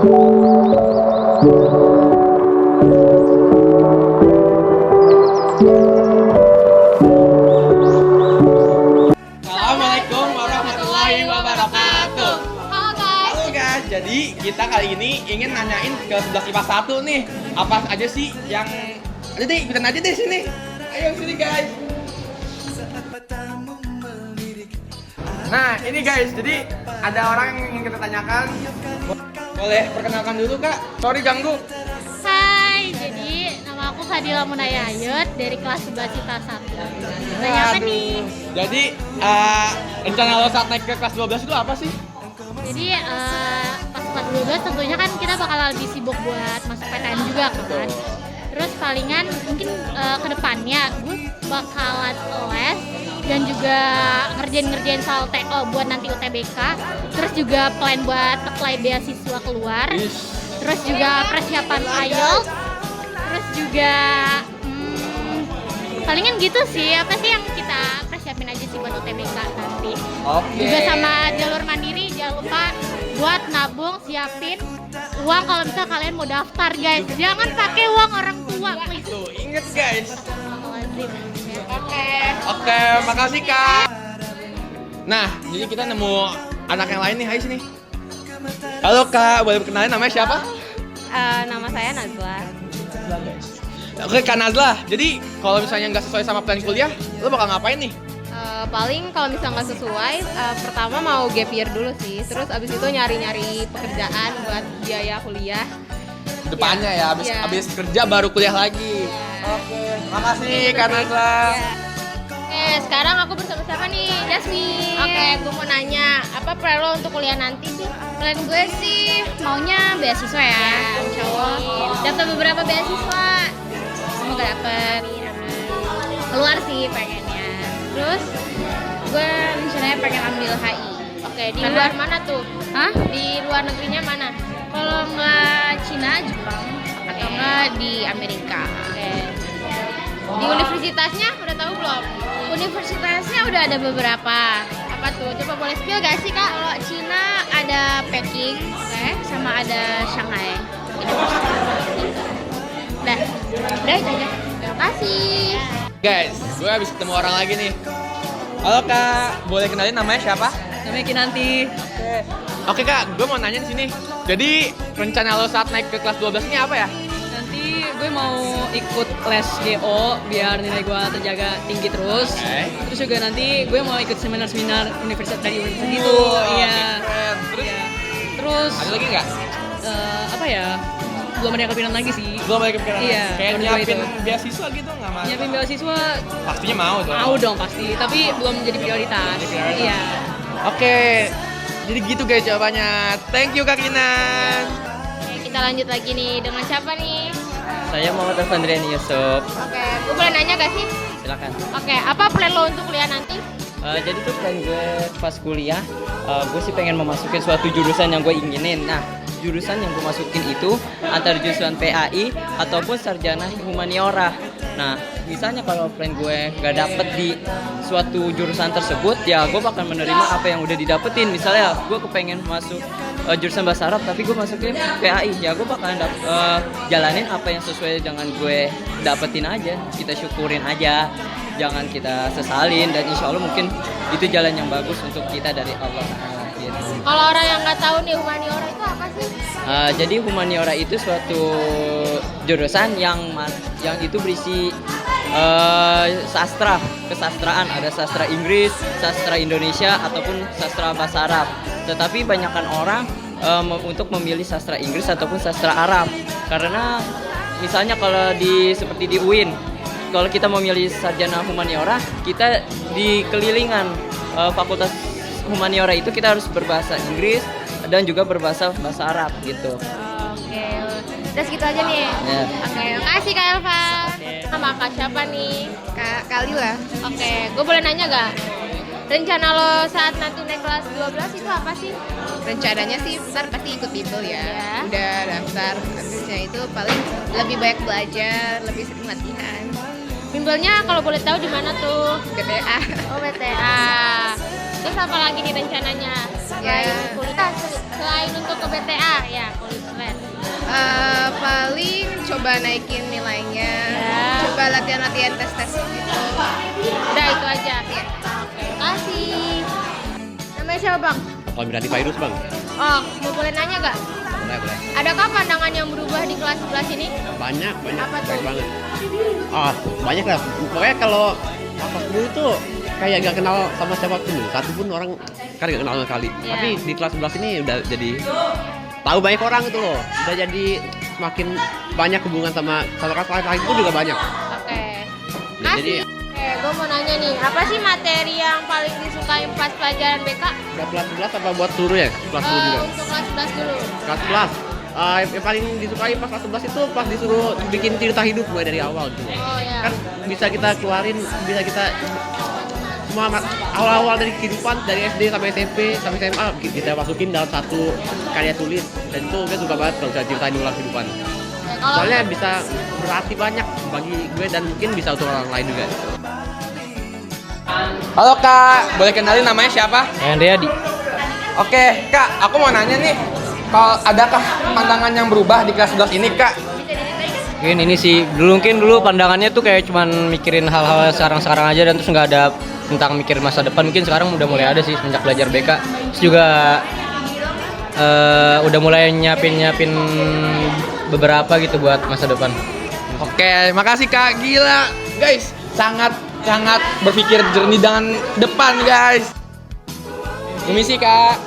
Assalamualaikum warahmatullahi wabarakatuh. Halo guys. Jadi kita kali ini ingin nanyain ke 11 IPA 1 nih, apa aja sih yang ada deh, ikutan aja deh sini. Ayo sini guys. Nah ini guys, jadi ada orang yang ingin kita tanyakan. Boleh perkenalkan dulu kak? Sorry ganggu. Hai, jadi nama aku Fadila Munaya Ayut dari kelas 11 IPA 1. Tanya apa nih? Jadi rencana lo saat naik ke kelas 12 itu apa sih? Jadi pas kelas 12 tentunya kan kita bakal lebih sibuk buat masuk PTN juga kan. Terus palingan mungkin kedepannya gue bakalan les dan juga ngerjain soal TO buat nanti UTBK. Terus juga plan buat apply beasiswa keluar. Terus juga persiapan IELTS. Terus juga palingan gitu sih, apa sih yang kita persiapin aja sih buat UTBK nanti. Oke. Juga sama jalur mandiri, jangan lupa buat nabung, siapin uang kalau misal kalian mau daftar guys. Jangan pakai uang orang tua, please. Tuh, inget guys. Oke, makasih kak. Nah, jadi kita nemu anak yang lain nih, hai sini. Halo kak, boleh perkenalin namanya siapa? Nama saya Nazla. Oke kak Nazla, jadi kalau misalnya nggak sesuai sama plan kuliah, lo bakal ngapain nih? Paling kalau misalnya nggak sesuai, pertama mau gap year dulu sih. Terus abis itu nyari-nyari pekerjaan buat biaya kuliah. Depannya ya, Iya. abis kerja baru kuliah lagi. Oke, makasih kak Nazla. Sekarang aku bersama siapa nih? Jasmine. Oke, gue mau nanya, apa plan lo untuk kuliah nanti sih? Plan gue sih maunya beasiswa ya. Insya Allah. Daftar beberapa beasiswa. Semoga dapet. Keluar sih pengennya. Terus gue rencananya pengen ambil HI. Oke, di luar mana tuh? Hah? Di luar negerinya mana? Kalau nggak Cina, Jepang, atau nggak di Amerika. Oke. Di universitasnya udah tahu belum? Universitasnya udah ada beberapa. Apa tuh? Coba boleh spill gak sih kak? Kalau Cina ada Peking, sama ada Shanghai. Udah itu aja. Terima kasih. Guys, gue habis ketemu orang lagi nih. Halo kak, boleh kenalin namanya siapa? Namanya Kinanti. Oke kak, gue mau nanya di sini. Jadi rencana lo saat naik ke kelas 12 ini apa ya? Nanti gue mau ikut les GO biar nilai gue terjaga tinggi terus. Oke. Terus juga nanti gue mau ikut seminar-seminar universitas dari universitas gitu. Iya. keren. Terus Iya. Terus ada lagi nggak? apa ya? Belum ada kepikiran lagi sih. Belum ada kepikiran. Iya, Kayak berdua nyiapin itu. beasiswa gitu nggak mas? Nyiapin beasiswa Pastinya mau dong. mau dong pasti, tapi belum jadi prioritas. Jadi prioritas. Iya. Oke, jadi gitu guys jawabannya. Thank you Kak Kinan. Oke, kita lanjut lagi nih dengan siapa nih? Saya Muhammad Alfandrian Yusuf. Oke, gue boleh nanya gak sih? Silakan. Oke, apa plan lo untuk kuliah nanti? Jadi tuh plan gue pas kuliah, gue sih pengen memasukin suatu jurusan yang gue inginin. Nah, jurusan yang gue masukin itu antara jurusan PAI ataupun sarjana humaniora. Nah, misalnya kalau plan gue nggak dapet di suatu jurusan tersebut, ya gue bakal menerima apa yang udah didapetin. Misalnya gue kepengen masuk jurusan bahasa Arab, tapi gue masukin PAI, ya gue bakalan jalanin apa yang sesuai dengan gue dapetin aja. Kita syukurin aja, jangan kita sesalin, dan insya Allah mungkin itu jalan yang bagus untuk kita dari Allah Ta'ala gitu. Kalau orang yang nggak tahu nih humaniora itu apa sih? Jadi humaniora itu suatu jurusan yang itu berisi sastra, kesastraan. Ada sastra Inggris, sastra Indonesia, ataupun sastra bahasa Arab. Tetapi banyakkan orang untuk memilih sastra Inggris ataupun sastra Arab. Karena misalnya kalau seperti di UIN, kalau kita memilih sarjana humaniora, kita di kelilingan fakultas humaniora itu kita harus berbahasa Inggris dan juga berbahasa Arab gitu. Oke, udah segitu aja nih. Ya. Oke, makasih Kak Elva. Sama Kak siapa nih? Kak Kalila. Oke, gue boleh nanya gak? Rencana lo saat nanti naik kelas 12 itu apa sih? Rencananya sih ntar pasti ikut bimbel ya. Ya. Udah daftar. Habisnya itu paling lebih banyak belajar, lebih sering latihan. Bimbelnya kalau boleh tahu di mana tuh? BTA. Oh, BTA. Terus apa lagi nih rencananya? Ya. Selain kuliah, selain untuk ke BTA, ya coba naikin nilainya, Ya. coba latihan-latihan tes-tes gitu. Udah itu aja. Iya. Kasih. Namanya siapa bang? Kalau Miradi Virus bang, Oh, mau boleh nanya nggak? boleh. Adakah pandangan yang berubah di kelas 11 ini? Banyak, Apa tuh? baik banget. Ah, banyak lah. Pokoknya kalau pas dulu tuh kayak gak kenal sama siapapun, satu pun orang kan gak kenal sama sekali. Iya. Tapi di kelas 11 ini udah jadi tahu banyak orang gitu loh. Udah jadi semakin banyak hubungan sama kelas lain pun juga banyak. Oke. Ya, jadi Gue mau nanya nih, apa sih materi yang paling disukai pas pelajaran BK? udah kelas 11 apa buat seluruh ya? Kelas 10 juga. Untuk kelas 11 dulu. Kelas 11. Yang paling disukai pas kelas 11 itu pas disuruh bikin cerita hidup mulai dari awal gitu. Oh ya. Kan bisa kita keluarin, bisa kita semua awal-awal dari kehidupan dari SD sampai SMP sampai SMA kita masukin dalam satu karya tulis, dan itu gue suka banget kalau bisa ceritain ulang kehidupan. Soalnya bisa berarti banyak bagi gue dan mungkin bisa untuk orang lain juga. Halo Kak, boleh kenalin namanya siapa? Hendriadi. Oke, Kak, aku mau nanya nih. Kalau adakah pandangan yang berubah di kelas 11 ini, Kak? Mungkin ini sih dulu pandangannya tuh kayak cuman mikirin hal-hal sekarang-sekarang aja dan terus nggak ada tentang mikir masa depan. Mungkin sekarang udah mulai ada sih semenjak belajar BK. Terus juga udah mulai nyiapin beberapa gitu buat masa depan. Oke, makasih Kak. Gila, guys. Sangat berpikir jernih dengan depan, guys. Permisi, Kak.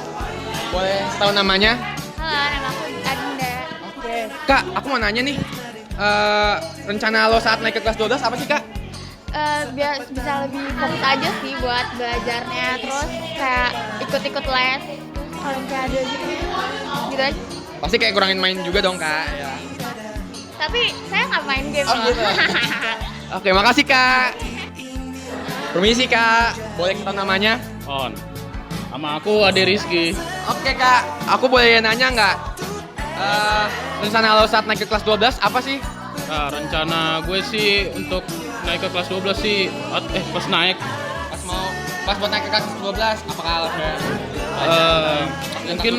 Boleh tahu namanya? Halo, nama aku Adinda. Oke. Kak, aku mau nanya nih. Rencana lo saat naik ke kelas 12 apa sih, Kak? Biar bisa lebih fokus aja sih buat belajarnya, terus kayak ikut-ikut les, olimpiade gitu. Gitu aja. Pasti kayak kurangin main juga dong, Kak. Ya. Tapi saya nggak main game Oh, loh. gitu. Oke, makasih, Kak. Permisi, Kak. Boleh kita namanya? On. Sama aku Ade Rizky. Oke, Kak. Aku boleh nanya nggak? Rencana lo saat naik ke kelas 12 apa sih? Nah, rencana gue sih untuk naik ke kelas 12 sih pas naik Pas buat naik ke kelas 12, apakah lo mungkin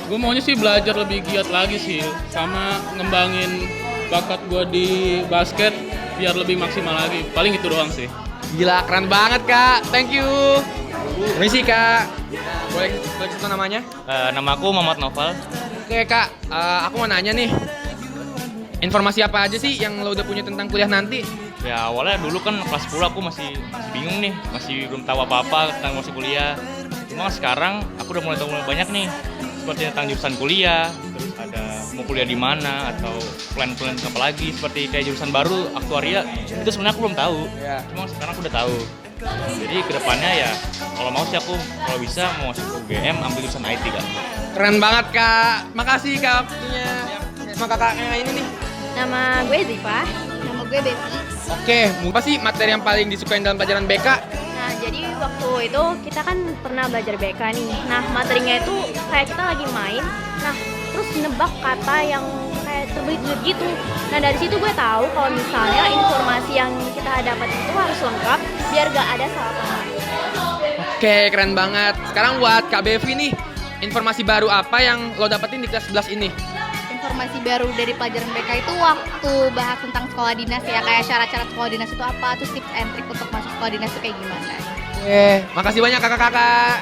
gue maunya sih belajar lebih giat lagi sih, sama ngembangin bakat gue di basket biar lebih maksimal lagi. Paling itu doang sih. Gila, keren banget, Kak. Thank you. Permisi, Kak. Boleh cerita namanya? Nama aku Muhammad Noval. Oke, Kak. Aku mau nanya nih. Informasi apa aja sih yang lo udah punya tentang kuliah nanti? Ya awalnya dulu kan kelas 10 aku masih bingung nih, masih belum tahu apa-apa tentang masuk kuliah. Cuma sekarang aku udah mulai tahu banyak nih, seperti tentang jurusan kuliah, terus ada mau kuliah di mana atau plan-plan apa lagi, seperti kayak jurusan baru aktuaria itu sebenarnya aku belum tahu. Iya. Cuma sekarang aku udah tahu. Jadi kedepannya ya kalau mau sih aku kalau bisa mau masuk ke UGM ambil jurusan IT kan. Keren banget, Kak. Makasih, Kak, waktunya. Sama kakaknya ini nih. Nama gue Ziva. Nama gue Betty. Oke, apa sih materi yang paling disukain dalam pelajaran BK? Nah, jadi waktu itu kita kan pernah belajar BK nih. Nah, materinya itu kayak kita lagi main. Nah, terus nebak kata yang kayak terbelit-belit gitu. Nah, dari situ gue tahu kalau misalnya informasi yang kita dapat itu harus lengkap biar gak ada salah paham. Oke, keren banget. Sekarang buat Kak Bevi nih, informasi baru apa yang lo dapetin di kelas 11 ini? Informasi baru dari pelajaran BK itu waktu bahas tentang sekolah dinas ya, kayak syarat-syarat sekolah dinas itu apa, terus tips and trick untuk masuk sekolah dinas itu kayak gimana. Oke, makasih banyak kakak-kakak.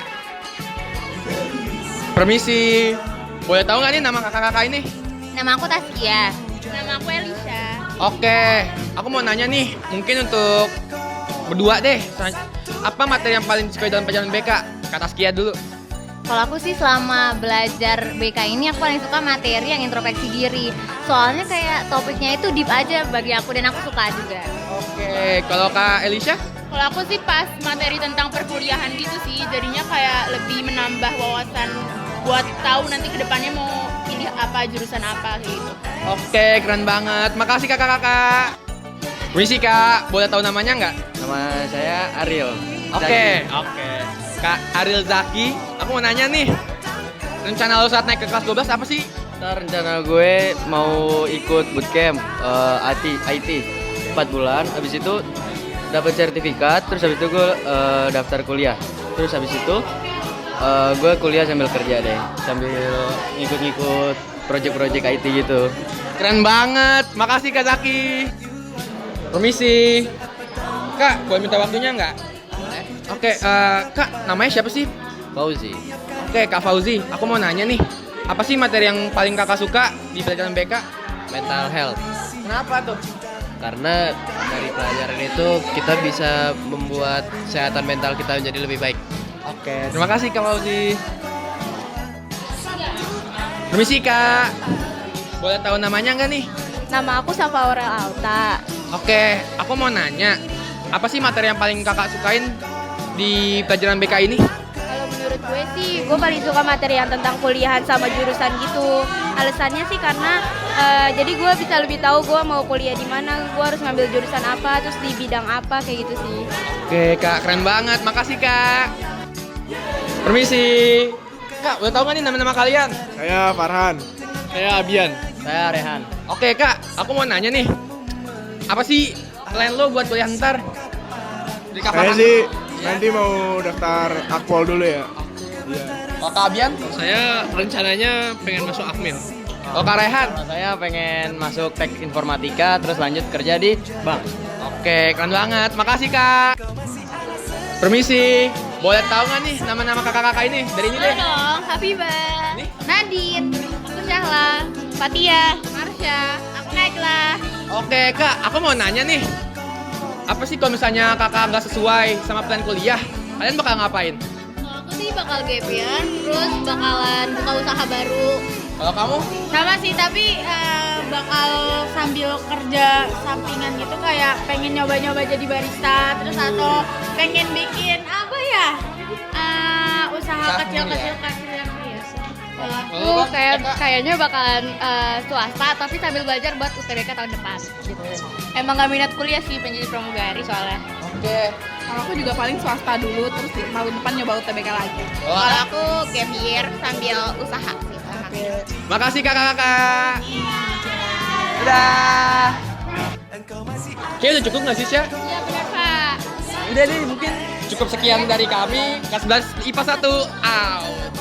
Permisi. Boleh tahu nggak nih nama kakak-kakak ini? Nama aku Taskia. Nama aku Elisha. Oke, aku mau nanya nih, mungkin untuk berdua deh. Apa materi yang paling disukai dalam pelajaran BK? Kak Taskia dulu. Kalau aku sih selama belajar BK ini aku paling suka materi yang introspeksi diri. Soalnya kayak topiknya itu deep aja bagi aku dan aku suka juga. Oke, kalau Kak Elisha? Kalau aku sih pas materi tentang perkuliahan gitu sih, jadinya kayak lebih menambah wawasan buat tahu nanti kedepannya mau pilih apa, jurusan apa gitu. Oke, keren banget. Makasih kakak-kakak. Permisi Kak, boleh tahu namanya nggak? Nama saya Ariel. Oke. Kak Ariel Zaki, aku mau nanya nih. Rencana lo saat naik ke kelas 12 apa sih? Ntar rencana gue mau ikut bootcamp IT 4 bulan. Habis itu dapat sertifikat, terus habis itu gue daftar kuliah. Terus habis itu gue kuliah sambil kerja deh, sambil ngikut-ngikut project-project IT gitu. Keren banget. Makasih Kak Zaki. Permisi. Kak, boleh minta waktunya nggak? Oke, Kak, namanya siapa sih? Fauzi. Oke, Kak Fauzi, aku mau nanya nih. Apa sih materi yang paling kakak suka di pelajaran BK? Mental health. Kenapa tuh? Karena dari pelajaran itu kita bisa membuat kesehatan mental kita menjadi lebih baik. Oke, terima kasih Kak Fauzi. Permisi Kak. Boleh tahu namanya nggak nih? Nama aku Safa Aurel Alta. Oke, aku mau nanya. Apa sih materi yang paling kakak sukain di pelajaran BK ini? Kalau menurut gue sih, gue paling suka materi yang tentang kuliahan sama jurusan gitu. Alasannya sih karena jadi gue bisa lebih tahu gue mau kuliah di mana, gue harus ngambil jurusan apa, terus di bidang apa kayak gitu sih. Oke Kak, keren banget. Makasih Kak. Permisi. Kak, boleh tahu nggak nih nama-nama kalian? Saya Farhan. Saya Abian. Saya Rehan. Oke Kak, aku mau nanya nih. Apa sih plan lo buat kuliah ntar? Di Kak Saya Farhan. sih nanti mau daftar Akpol dulu ya. Iya. Oh, Kak Abian? Saya rencananya pengen masuk Akmil. Oh, Kak Rehan? Kalau saya pengen masuk teknik informatika terus lanjut kerja di bank. Oke, keren banget. Makasih Kak. Permisi. Boleh tahu nggak nih nama-nama kakak-kakak ini? Dari ini deh. dong, Habibah, Nadine, Syahla, Fatia, Marsha, aku Najla. Oke Kak, aku mau nanya nih. Apa sih kalau misalnya kakak nggak sesuai sama plan kuliah, kalian bakal ngapain? Aku sih bakal gap year, terus bakalan buka usaha baru. Kalau kamu? Sama sih, tapi bakal sambil kerja sampingan gitu, kayak pengen nyoba-nyoba jadi barista, terus atau pengen bikin apa ya, usaha Usaha kecil-kecil yang biasa. Aku kayaknya bakalan swasta tapi sambil belajar buat UTBK tahun depan gitu. Emang gak minat kuliah sih, pengen jadi pramugari soalnya. Oke. Kalau aku juga paling swasta dulu, terus tahun depan nyoba UTBK lagi. Kalau aku gap year sambil usaha sih. Makasih kakak-kakak. Dadah. Kayaknya udah cukup nggak sih, Syah? Iya benar Pak. Udah nih, mungkin cukup sekian dari kami. Kelas 11 IPA 1 out.